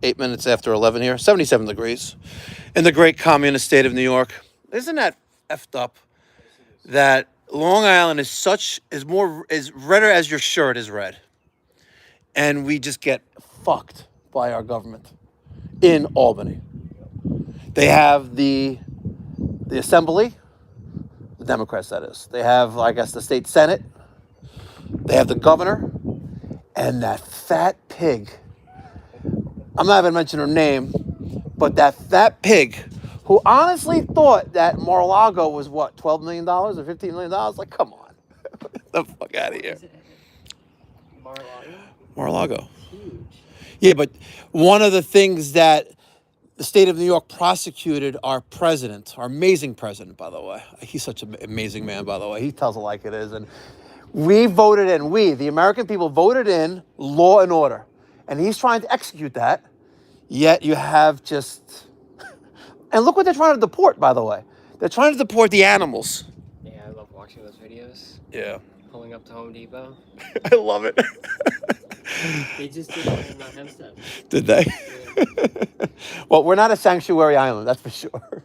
8 minutes after 11 here. 77 degrees in the great communist state of New York. Isn't that effed up that Long Island is redder as your shirt is red, and we just get fucked by our government in Albany. They have the assembly, the Democrats that is. They have, I guess, the state senate. They have the governor, and that fat pig. I'm not even mentioning her name, but that fat pig who honestly thought that Mar-a-Lago was what, $12 million or $15 million? Like, come on. Get the fuck out of here. Mar-a-Lago? Mar-a-Lago. Huge. Yeah, but one of the things that the state of New York prosecuted our president, our amazing president, by the way. He's such an amazing man, by the way. He tells it like it is. And we voted in, the American people voted in law and order. And he's trying to execute that. Yet you have just... And look what they're trying to deport, by the way. They're trying to deport the animals. Yeah, I love watching those videos. Yeah. Pulling up to Home Depot. I love it. They just did it in Hempstead. Did they? Yeah. Well, we're not a sanctuary island, that's for sure.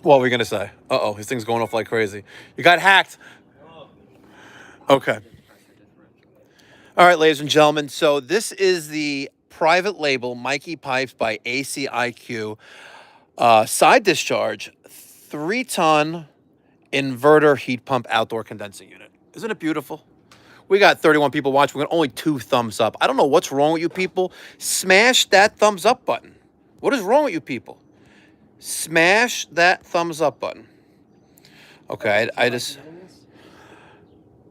What were we going to say? Uh-oh, his thing's going off like crazy. You got hacked. Okay. All right, ladies and gentlemen. So this is the private label Mikey Pipes by ACiQ side discharge 3-ton inverter heat pump outdoor condensing unit. Isn't it beautiful? We got 31 people watching. We got only 2 thumbs up. I don't know what's wrong with you people. Smash that thumbs up button. What is wrong with you people? Smash that thumbs up button. Okay, I just...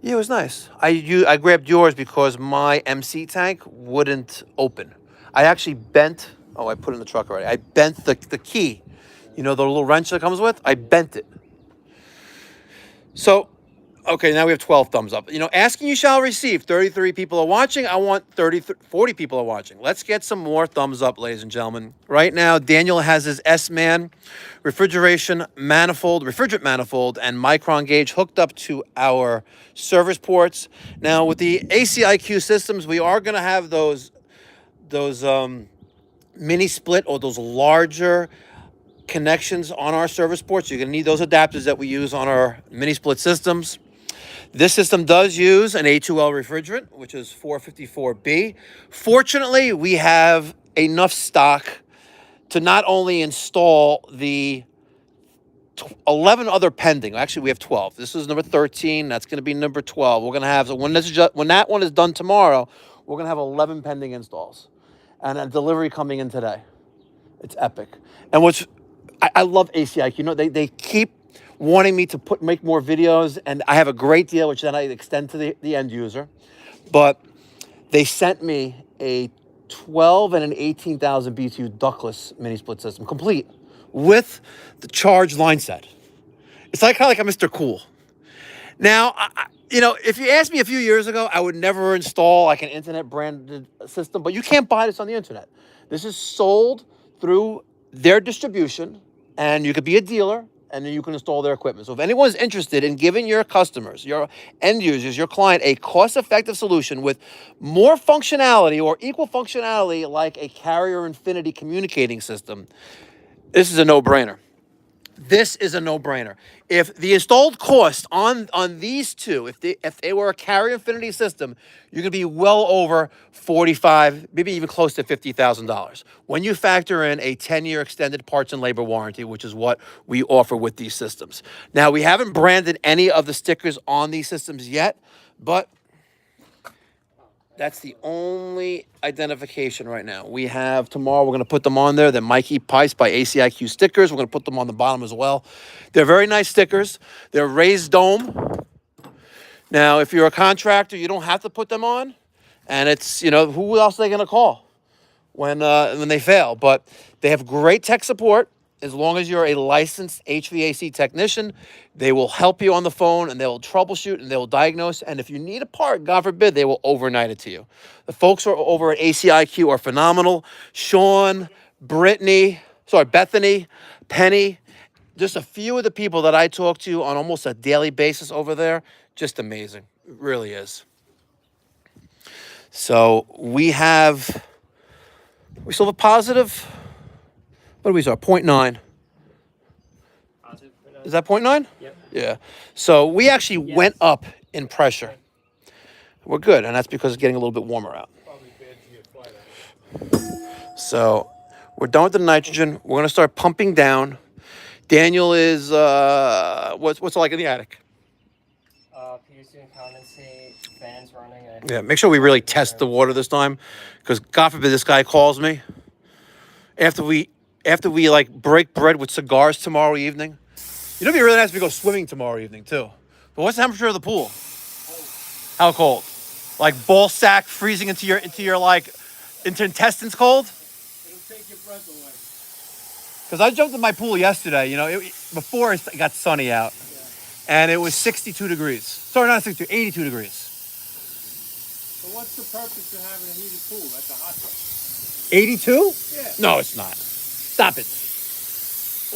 Yeah, it was nice. I grabbed yours because my MC tank wouldn't open. I actually bent... Oh, I put it in the truck already. I bent the key. You know, the little wrench that comes with? I bent it. So... Okay, now we have 12 thumbs up. You know, asking you shall receive. 33 people are watching. I want 40 people are watching. Let's get some more thumbs up, ladies and gentlemen. Right now, Daniel has his S-Man refrigerant manifold, and micron gauge hooked up to our service ports. Now, with the ACiQ systems, we are going to have those mini split or those larger connections on our service ports. You're going to need those adapters that we use on our mini split systems. This system does use an A2L refrigerant, which is 454B. Fortunately, we have enough stock to not only install the 11 other pending. Actually, we have 12. This is number 13. That's going to be number 12. We're going to have, so when that one is done tomorrow, we're going to have 11 pending installs and a delivery coming in today. It's epic. And I love ACiQ. You know, they keep wanting me to make more videos, and I have a great deal, which then I extend to the end user. But they sent me a 12 and an 18,000 BTU ductless mini split system, complete, with the charge line set. It's like kind of like a Mr. Cool. Now, you know, if you asked me a few years ago, I would never install like an internet branded system, but you can't buy this on the internet. This is sold through their distribution, and you could be a dealer, and then you can install their equipment. So if anyone's interested in giving your customers, your end users, your client, a cost-effective solution with more functionality or equal functionality like a Carrier Infinity communicating system, this is a no-brainer. This is a no-brainer. If the installed cost on these two, if they were a Carrier Infinity system, you're going to be well over $45,000, maybe even close to $50,000. When you factor in a 10-year extended parts and labor warranty, which is what we offer with these systems. Now, we haven't branded any of the stickers on these systems yet, but that's the only identification right now. We have tomorrow, we're going to put them on there. The Mikey Pipes by ACiQ stickers. We're going to put them on the bottom as well. They're very nice stickers. They're raised dome. Now, if you're a contractor, you don't have to put them on. And it's, you know, who else are they going to call when they fail? But they have great tech support. As long as you're a licensed HVAC technician, they will help you on the phone, and they will troubleshoot, and they will diagnose. And if you need a part, God forbid, they will overnight it to you. The folks who are over at ACiQ are phenomenal. Sean, Bethany, Penny, just a few of the people that I talk to on almost a daily basis over there, just amazing. It really is. So we still have a positive. What do we saw? 0.9. Positive for now? Is that 0.9? Yep. Yeah. So we actually went up in pressure. We're good, and that's because it's getting a little bit warmer out. Probably bad for your flight. So we're done with the nitrogen. We're gonna start pumping down. Daniel is what's it like in the attic? Piercing, condensate, fans running. Yeah, make sure we really test the water this time, because God forbid this guy calls me after we like break bread with cigars tomorrow evening. You know, it'd be really nice if we go swimming tomorrow evening too. But what's the temperature of the pool? How cold? Like ball sack freezing into your intestines cold? It'll take your breath away. Because I jumped in my pool yesterday. You know, before it got sunny out, and it was 62 degrees. Sorry, not 62, 82 degrees. So what's the purpose of having a heated pool? That's a hot tub. 82? Yeah. No, it's not. Stop it.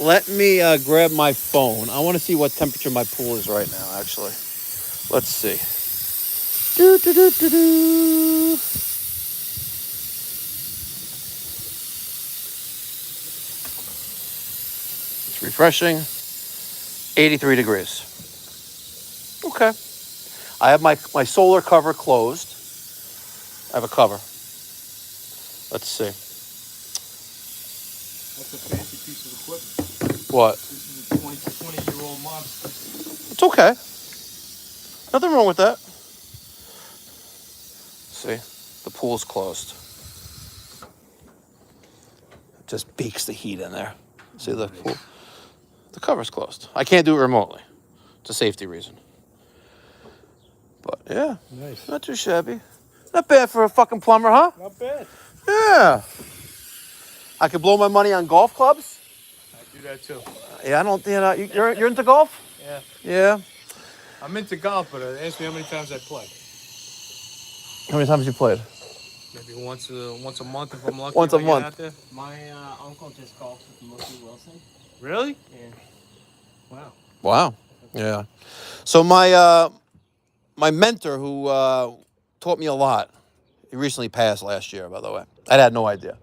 Let me grab my phone. I want to see what temperature my pool is right now, actually. Let's see. It's refreshing. 83 degrees. Okay. I have my solar cover closed. I have a cover. Let's see. That's a fancy piece of equipment. What? This is a 20-year-old monster. It's okay. Nothing wrong with that. See, the pool's closed. It just beaks the heat in there. See the pool? The cover's closed. I can't do it remotely. It's a safety reason. But yeah, Nice. not too shabby. Not bad for a fucking plumber, huh? Not bad. Yeah. I could blow my money on golf clubs. I do that too. Yeah, I don't. You're into golf? Yeah. Yeah. I'm into golf, but ask me how many times I play. How many times you played? Maybe once a month if I'm lucky. Once a if I get month. out there. My uncle just golfed with Mookie Wilson. Really? Yeah. Wow. Wow. Yeah. So my mentor who taught me a lot, he recently passed last year, by the way. I had no idea.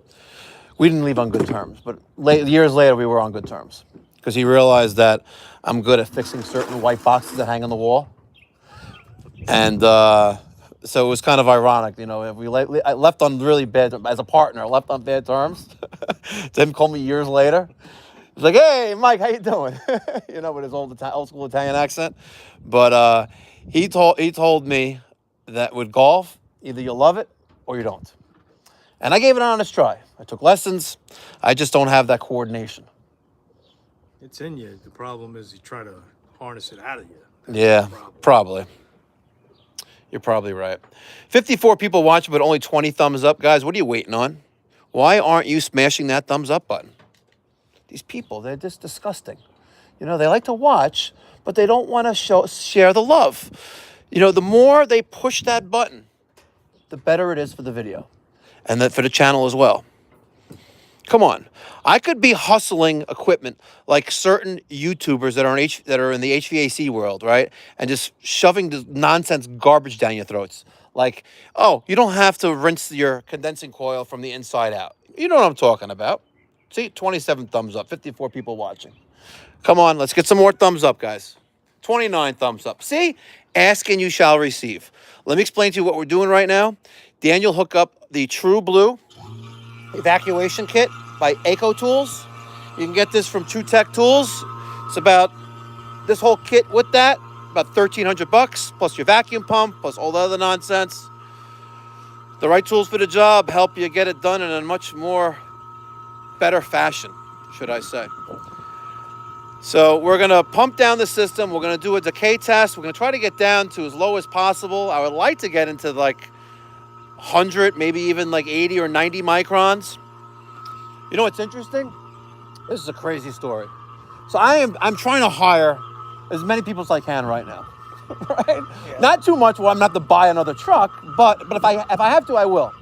We didn't leave on good terms, but years later we were on good terms because he realized that I'm good at fixing certain white boxes that hang on the wall. And so it was kind of ironic, you know, if I left on really bad, as a partner, left on bad terms. To him call me years later. He's like, "Hey, Mike, how you doing?" You know, with his old school Italian accent. But he told me that with golf, either you love it or you don't. And I gave it an honest try. I took lessons. I just don't have that coordination. It's in you. The problem is you try to harness it out of you. Yeah, probably. You're probably right. 54 people watching, but only 20 thumbs up. Guys, what are you waiting on? Why aren't you smashing that thumbs up button? These people, they're just disgusting. You know, they like to watch, but they don't want to share the love. You know, the more they push that button, the better it is for the video. And that for the channel as well. Come on. I could be hustling equipment like certain YouTubers that are in the HVAC world, right? And just shoving the nonsense garbage down your throats. Like, oh, you don't have to rinse your condensing coil from the inside out. You know what I'm talking about. See, 27 thumbs up, 54 people watching. Come on, let's get some more thumbs up, guys. 29 thumbs up. See? Ask and you shall receive. Let me explain to you what we're doing right now. Daniel hooked up the True Blue Evacuation Kit by Eco Tools. You can get this from True Tech Tools. It's about this whole kit with that, about $1,300 plus your vacuum pump, plus all the other nonsense. The right tools for the job help you get it done in a much more better fashion, should I say. So we're going to pump down the system. We're going to do a decay test. We're going to try to get down to as low as possible. I would like to get into like 100, maybe even like 80 or 90 microns. You know what's interesting? This is a crazy story. So I'm trying to hire as many people as I can right now. Right? Yeah. Not too much where I'm going to have to buy another truck, but if I have to, I will.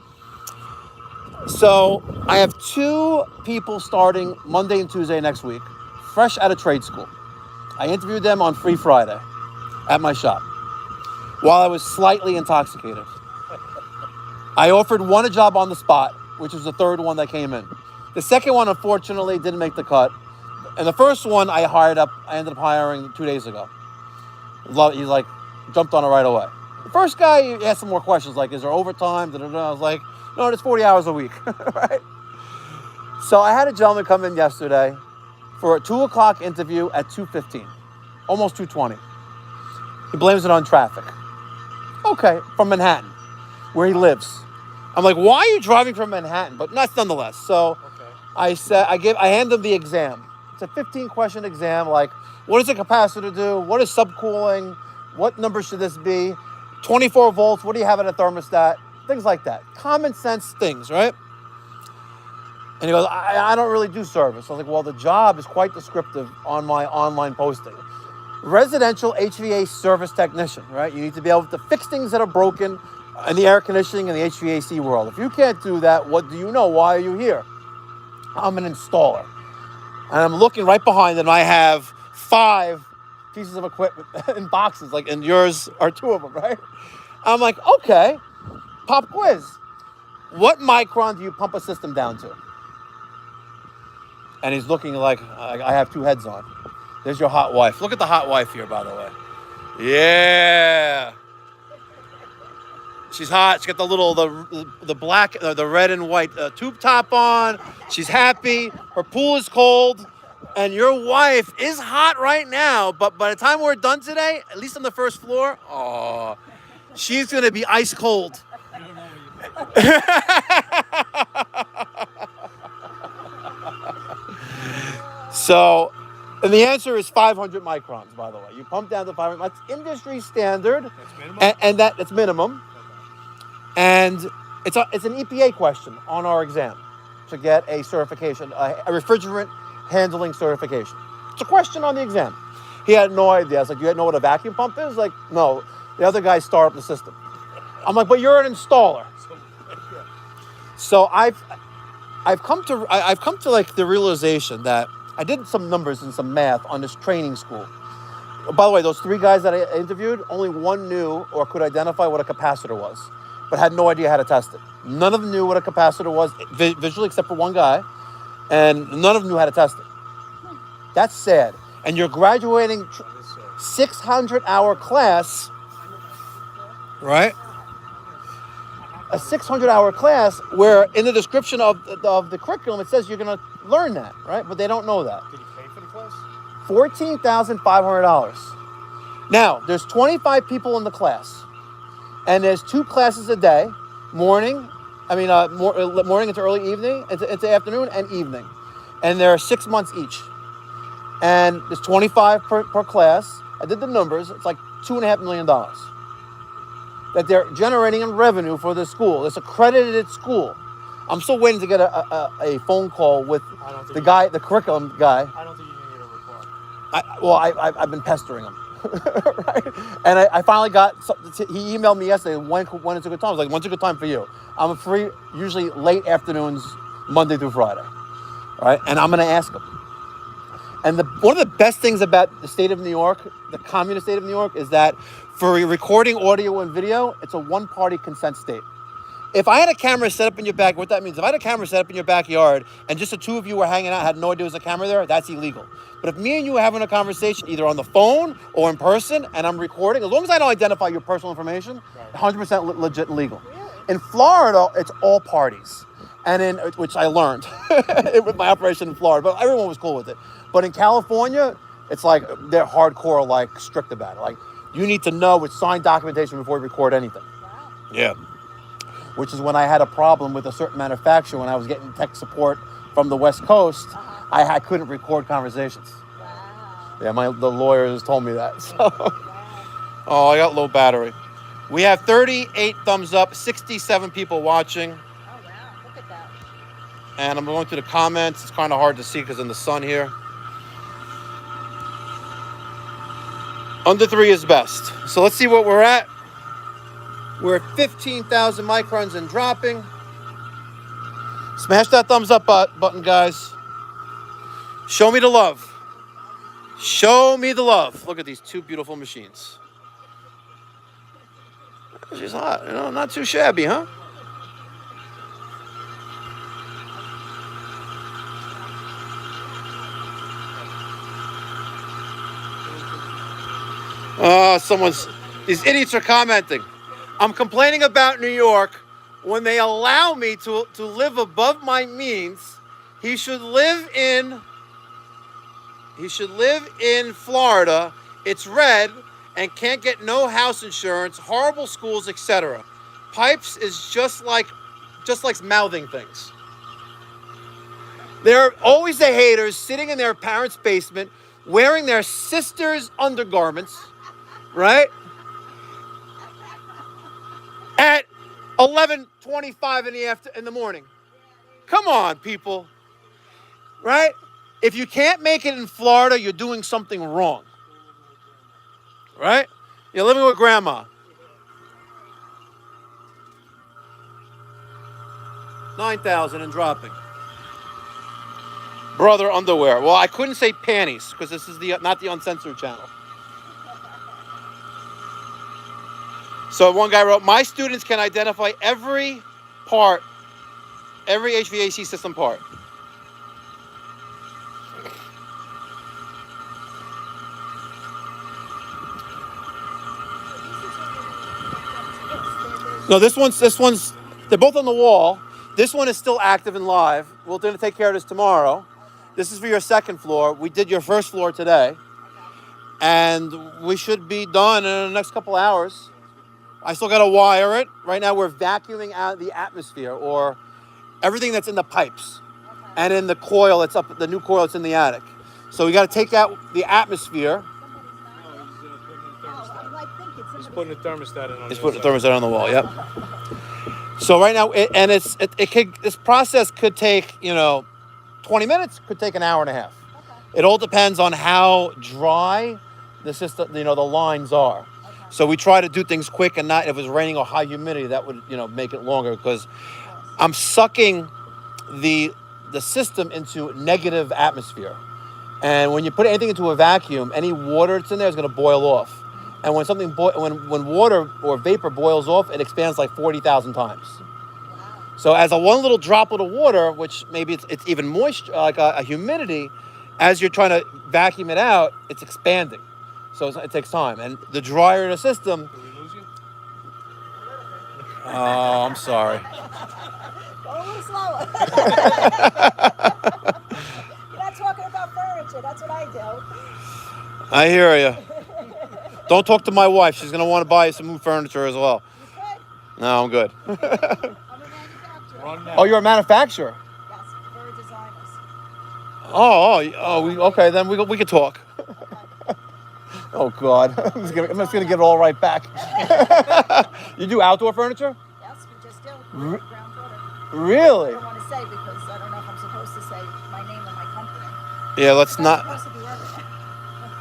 So I have 2 people starting Monday and Tuesday next week, fresh out of trade school. I interviewed them on Free Friday at my shop while I was slightly intoxicated. I offered one a job on the spot, which was the third one that came in. The second one, unfortunately, didn't make the cut. And the first one I ended up hiring 2 days ago. He's like, jumped on it right away. The first guy, he asked some more questions, like, is there overtime? I was like, no, it's 40 hours a week, right? So I had a gentleman come in yesterday for a 2 o'clock interview at 2:15, almost 2:20. He blames it on traffic. Okay, from Manhattan, where he lives. I'm like, why are you driving from Manhattan? But not nonetheless. So I hand him the exam. It's a 15-question exam. Like, what does a capacitor do? What is subcooling? What number should this be? 24 volts. What do you have in a thermostat? Things like that. Common sense things, right? And he goes, I don't really do service. I was like, well, the job is quite descriptive on my online posting. Residential HVAC service technician, right? You need to be able to fix things that are broken in the air conditioning and the HVAC world. If you can't do that, what do you know? Why are you here? I'm an installer. And I'm looking right behind it, and I have 5 pieces of equipment in boxes, like, and yours are 2 of them, right? I'm like, okay, pop quiz. What micron do you pump a system down to? And he's looking like I have 2 heads on. There's your hot wife. Look at the hot wife here, by the way. Yeah. She's hot. She got the black, the red and white tube top on. She's happy. Her pool is cold. And your wife is hot right now. But by the time we're done today, at least on the first floor, oh, she's going to be ice cold. So, and the answer is 500 microns, by the way. You pump down to 500. That's industry standard. That's minimum? And that's minimum. And it's an EPA question on our exam to get a certification, a refrigerant handling certification. It's a question on the exam. He had no idea. I was like, you know what a vacuum pump is? Like, no. The other guys start up the system. I'm like, but you're an installer. So I've come to like the realization that I did some numbers and some math on this training school. By the way, those 3 guys that I interviewed, only one knew or could identify what a capacitor was, but had no idea how to test it. None of them knew what a capacitor was visually, except for one guy, and none of them knew how to test it. That's sad. And you're graduating 600-hour class, right? A 600-hour class where in the description of the curriculum, it says you're going to learn that, right? But they don't know that. Did you pay for the class? $14,500. Now, there's 25 people in the class, and there's 2 classes a day, morning into early evening, into afternoon and evening. And there are 6 months each. And there's 25 per class. I did the numbers. It's like $2.5 million that they're generating in revenue for this school. It's accredited school. I'm still waiting to get a phone call with the curriculum guy. I don't think you can get a report. I've been pestering him, right? And I finally got. He emailed me yesterday. When it's a good time? I was like, when's a good time for you? I'm free usually late afternoons, Monday through Friday, right? And I'm going to ask him. And one of the best things about the state of New York, the communist state of New York, is that for recording audio and video, it's a one-party consent state. If I had a camera set up in your back, what that means, if I had a camera set up in your backyard and just the 2 of you were hanging out, had no idea there was a camera there, that's illegal. But if me and you are having a conversation either on the phone or in person and I'm recording, as long as I don't identify your personal information, 100% legit and legal. In Florida, it's all parties. And which I learned with my operation in Florida, but everyone was cool with it. But in California, it's like they're hardcore, like strict about it. Like you need to know with signed documentation before you record anything. Wow. Yeah. Which is when I had a problem with a certain manufacturer when I was getting tech support from the West Coast, I couldn't record conversations. Wow. Yeah, the lawyers told me that. So. Wow. Oh, I got low battery. We have 38 thumbs up, 67 people watching. And I'm going to the comments. It's kind of hard to see because in the sun here. Under 3 is best. So let's see what we're at. We're at 15,000 microns and dropping. Smash that thumbs up button, guys. Show me the love. Show me the love. Look at these 2 beautiful machines. She's hot. Not too shabby, huh? These idiots are commenting. I'm complaining about New York when they allow me to live above my means. He should live in Florida. It's red and can't get no house insurance, horrible schools, etc. Pipes is just likes mouthing things. They're always the haters sitting in their parents' basement wearing their sister's undergarments, right? At 11:25 in the morning. Come on, people. Right? If you can't make it in Florida, you're doing something wrong. Right? You're living with grandma. 9,000 and dropping. Brother underwear. Well, I couldn't say panties because this is not the uncensored channel. So one guy wrote, my students can identify every HVAC system part. No, this one's, they're both on the wall. This one is still active and live. We're going to take care of this tomorrow. This is for your second floor. We did your first floor today. And we should be done in the next couple hours. I still got to wire it. Right now we're vacuuming out the atmosphere or everything that's in the pipes. And in the coil that's up, the new coil that's in the attic. So we got to take out the atmosphere. He's putting a thermostat in on He's putting a thermostat on the wall, yep. So right now, this process could take, 20 minutes, could take an hour and a half. Okay. It all depends on how dry the system, the lines are. Okay. So we try to do things quick and not, if it was raining or high humidity, that would, make it longer because I'm sucking the system into negative atmosphere. And when you put anything into a vacuum, any water that's in there is going to boil off. And when something when water or vapor boils off, it expands like 40,000 times. Wow. So as one little droplet of water, which maybe it's even moisture, like a humidity, as you're trying to vacuum it out, it's expanding. So it takes time. And the drier the system. Did we lose you? Oh, I'm sorry. Go a little slower. You're not talking about furniture. That's what I do. I hear you. Don't talk to my wife. She's going to want to buy you some new furniture as well. You could. No, I'm good. I'm a manufacturer. Oh, you're a manufacturer? Yes, for designers. Okay, then we can talk. Okay. Oh, God. I'm just going to get it all right back. You do outdoor furniture? Yes, we just do. Ground water. Really? I don't want to say because I don't know if I'm supposed to say my name and my company. Yeah, let's I'm not. supposed to be working.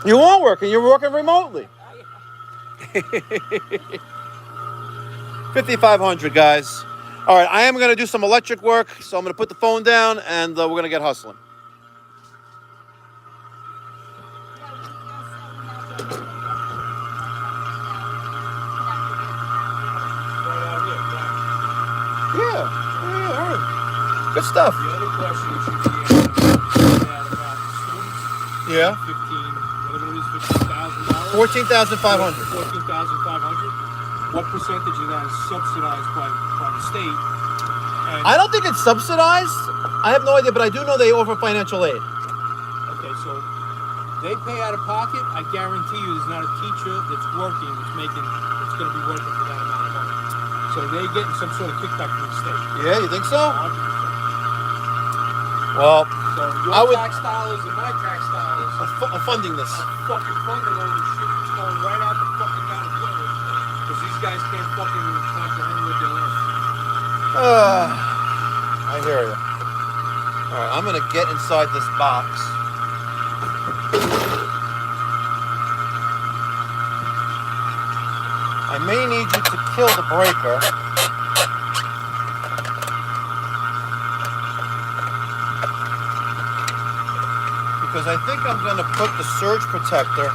You are working. You're working remotely. 5,500, guys. All right, I am going to do some electric work, so I'm going to put the phone down, and we're going to get hustling. Yeah, all right. Good stuff. The other question should be about students. Yeah. 14,000. $14,500. $14,500. What percentage of that is subsidized by the state? And I don't think it's subsidized. I have no idea, but I do know they offer financial aid. okay, so they pay out of pocket. I guarantee you, there's not a teacher that's working that's going to be working for that amount of money. So they're getting some sort of kickback from the state. Yeah, you think so? 100%. Well, So I would- tax dollars and my tax dollars I'm funding this. fucking funding all this shit that's going right out the fucking down the toilet because these guys can't fucking comprehend what they're learning. I hear you. All right, I'm gonna get inside this box. I may need you to kill the breaker. Because I think I'm gonna put the surge protector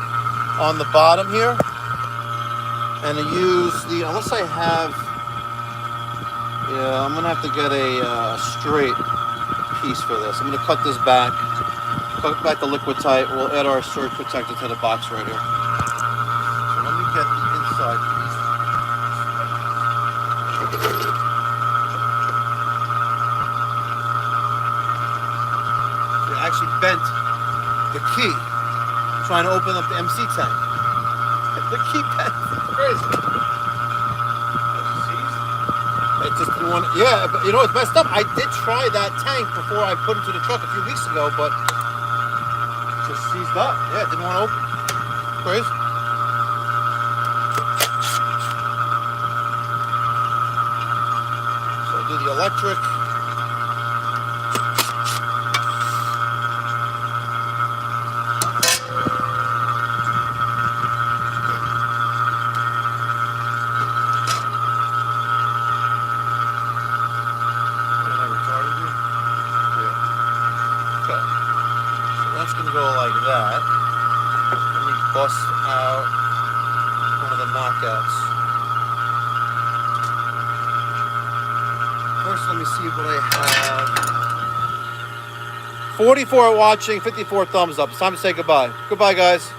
on the bottom here and use unless I have, yeah, I'm gonna have to get a straight piece for this. I'm gonna cut this back, cut back the liquid tight. We'll add our surge protector to the box right here. So let me bent the key trying to open up the MC tank. The key bent. Crazy. It just didn't want. Yeah, but you know it's messed up. I did try that tank before I put it to the truck a few weeks ago, but it just seized up. Yeah, it didn't want to open. Crazy. So I'll do the electric. Go like that. Let me bust out one of the knockouts. First, let me see what I have. 44 watching, 54 thumbs up. It's time to say goodbye. Goodbye, guys.